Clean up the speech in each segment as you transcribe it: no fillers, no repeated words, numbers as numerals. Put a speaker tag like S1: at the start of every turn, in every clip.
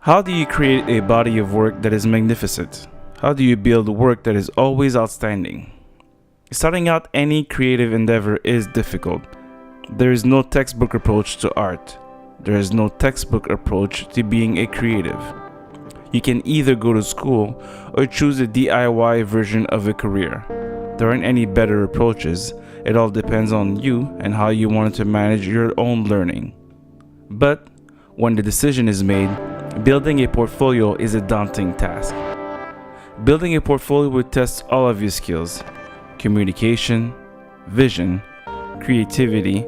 S1: How do you create a body of work that is magnificent? How do you build work that is always outstanding? Starting out any creative endeavor is difficult. There is no textbook approach to art. There is no textbook approach to being a creative. You can either go to school or choose a DIY version of a career. There aren't any better approaches. It all depends on you and how you want to manage your own learning. But when the decision is made, building a portfolio is a daunting task. Building a portfolio will test all of your skills: communication, vision, creativity,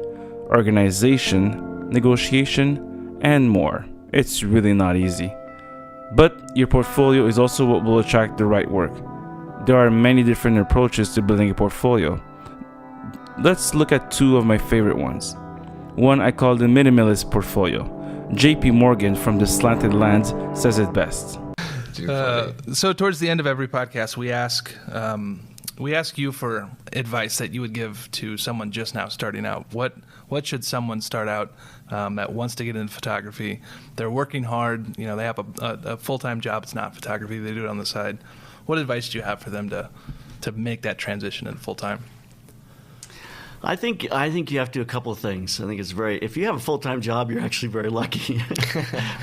S1: organization, negotiation, and more. It's really not easy. But your portfolio is also what will attract the right work. There are many different approaches to building a portfolio. Let's look at two of my favorite ones. One I call the minimalist portfolio. JP Morgan from the Slanted Lands says it best.
S2: So towards the end of every podcast, we ask you for advice that you would give to someone just now starting out. What should someone start out that wants to get into photography? They're working hard. You know, they have a full-time job. It's not photography. They do it on the side. What advice do you have for them to make that transition into full-time?
S3: I think you have to do a couple of things. I think it's if you have a full-time job, you're actually very lucky.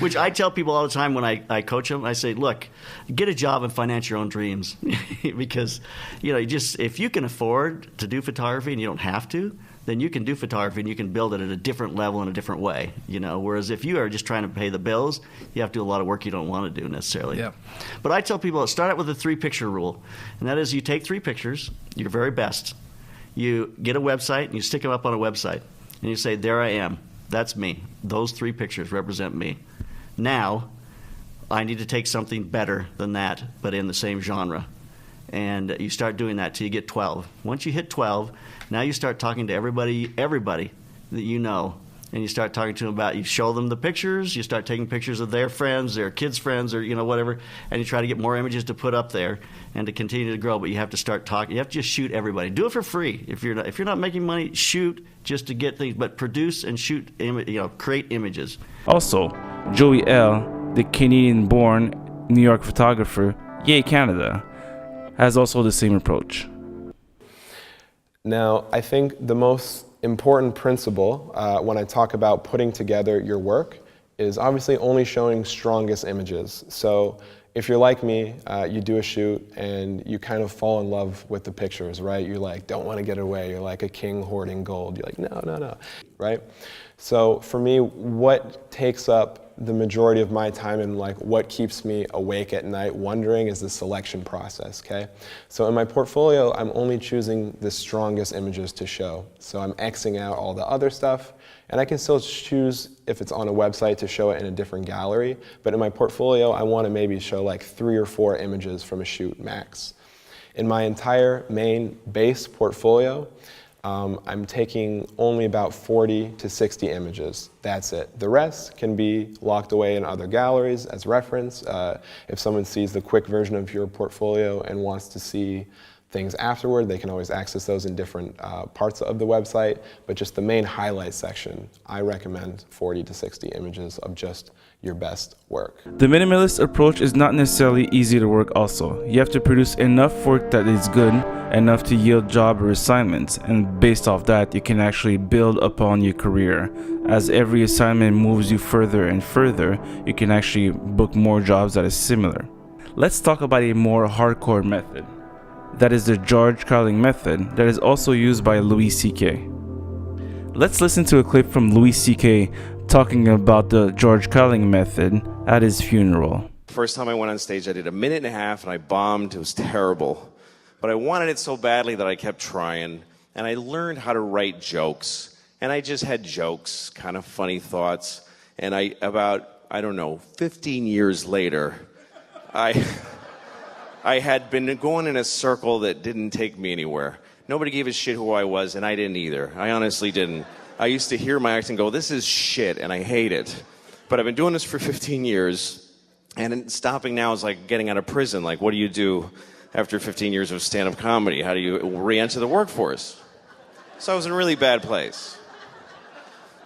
S3: Which I tell people all the time when I coach them. I say, look, get a job and finance your own dreams. Because, if you can afford to do photography and you don't have to, then you can do photography and you can build it at a different level in a different way. Whereas if you are just trying to pay the bills, you have to do a lot of work you don't want to do necessarily.
S2: Yeah.
S3: But I tell people, start out with a 3-picture rule. And that is, you take 3 pictures, your very best. You get a website and you stick them up on a website. And you say, there I am. That's me. Those 3 pictures represent me. Now, I need to take something better than that, but in the same genre. And you start doing that till you get 12. Once you hit 12, now you start talking to everybody that you know. And you start talking to them about, you show them the pictures, you start taking pictures of their friends, their kids' friends, or whatever, and you try to get more images to put up there and to continue to grow. But you have to start talking. You have to just shoot everybody. Do it for free. If you're not making money, shoot just to get things, but produce and shoot, create images.
S1: Also, Joey L., the Canadian-born New York photographer, yay Canada, has also the same approach.
S4: Now, I think the most important principle when I talk about putting together your work is obviously only showing strongest images. So if you're like me, you do a shoot and you kind of fall in love with the pictures, right? You don't want to get away. You're like a king hoarding gold. You're like, no, right? So for me, what takes up the majority of my time and what keeps me awake at night wondering is the selection process, okay? So in my portfolio, I'm only choosing the strongest images to show. So I'm Xing out all the other stuff, and I can still choose if it's on a website to show it in a different gallery, but in my portfolio, I want to maybe show 3 or 4 images from a shoot max. In my entire main base portfolio, I'm taking only about 40 to 60 images. That's it. The rest can be locked away in other galleries as reference. If someone sees the quick version of your portfolio and wants to see things afterward, they can always access those in different parts of the website. But just the main highlight section, I recommend 40 to 60 images of just your best work.
S1: The minimalist approach is not necessarily easy to work also. You have to produce enough work that is good, enough to yield job or assignments, and based off that, you can actually build upon your career. As every assignment moves you further and further, you can actually book more jobs that is similar. Let's talk about a more hardcore method. That is the George Carlin method that is also used by Louis C.K. Let's listen to a clip from Louis C.K. talking about the George Carlin method at his funeral.
S5: First time I went on stage, I did a minute and a half and I bombed. It was terrible. But I wanted it so badly that I kept trying. And I learned how to write jokes. And I just had jokes, kind of funny thoughts. And about 15 years later, I had been going in a circle that didn't take me anywhere. Nobody gave a shit who I was, and I didn't either. I honestly didn't. I used to hear my act and go, this is shit, and I hate it. But I've been doing this for 15 years, and stopping now is like getting out of prison. Like, what do you do after 15 years of stand-up comedy? How do you re-enter the workforce? So I was in a really bad place.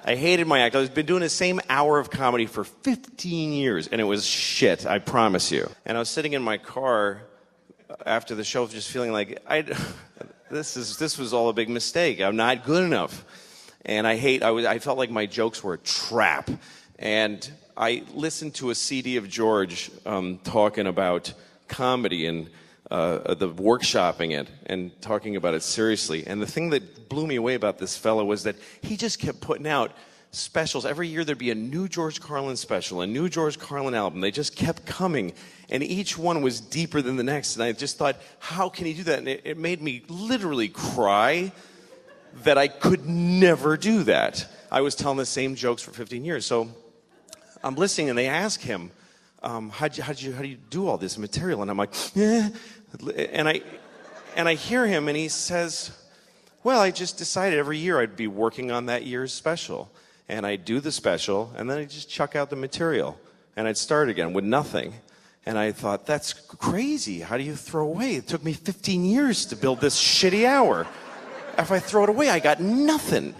S5: I hated my act. I've been doing the same hour of comedy for 15 years, and it was shit, I promise you. And I was sitting in my car after the show just feeling like, this was all a big mistake. I'm not good enough. And I felt like my jokes were a trap. And I listened to a CD of George talking about comedy and the workshopping it and talking about it seriously. And the thing that blew me away about this fellow was that he just kept putting out specials. Every year there'd be a new George Carlin special, a new George Carlin album. They just kept coming. And each one was deeper than the next. And I just thought, how can he do that? And it made me literally cry that I could never do that. I was telling the same jokes for 15 years. So I'm listening, and they ask him, how do you do all this material? And I'm like, yeah. And I hear him, and he says, well, I just decided every year I'd be working on that year's special. And I'd do the special, and then I'd just chuck out the material. And I'd start again with nothing. And I thought, that's crazy. How do you throw away? It took me 15 years to build this shitty hour. If I throw it away, I got nothing.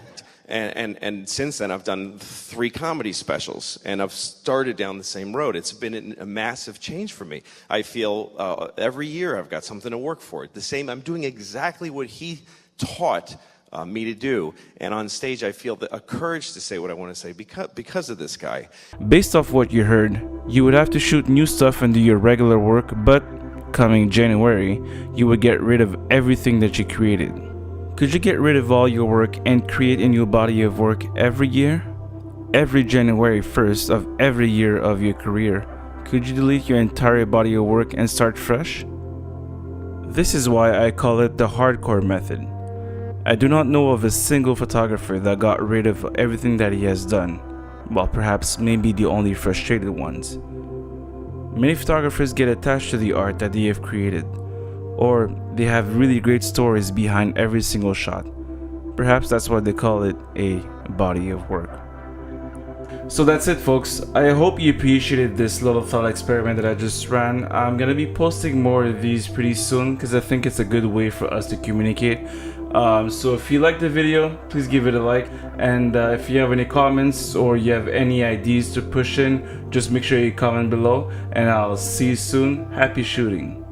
S5: And since then, I've done 3 comedy specials, and I've started down the same road. It's been a massive change for me. I feel every year I've got something to work for. I'm doing exactly what he taught me to do. And on stage, I feel a courage to say what I want to say because of this guy.
S1: Based off what you heard, you would have to shoot new stuff and do your regular work, but coming January, you would get rid of everything that you created. Could you get rid of all your work and create a new body of work every year? Every January 1st of every year of your career, could you delete your entire body of work and start fresh? This is why I call it the hardcore method. I do not know of a single photographer that got rid of everything that he has done. Well, perhaps maybe the only frustrated ones. Many photographers get attached to the art that they have created, or they have really great stories behind every single shot. Perhaps that's why they call it a body of work. So that's it, folks. I hope you appreciated this little thought experiment that I just ran. I'm gonna be posting more of these pretty soon because I think it's a good way for us to communicate. So if you like the video, please give it a like, and if you have any comments or you have any ideas to push in, just make sure you comment below, and I'll see you soon. Happy shooting.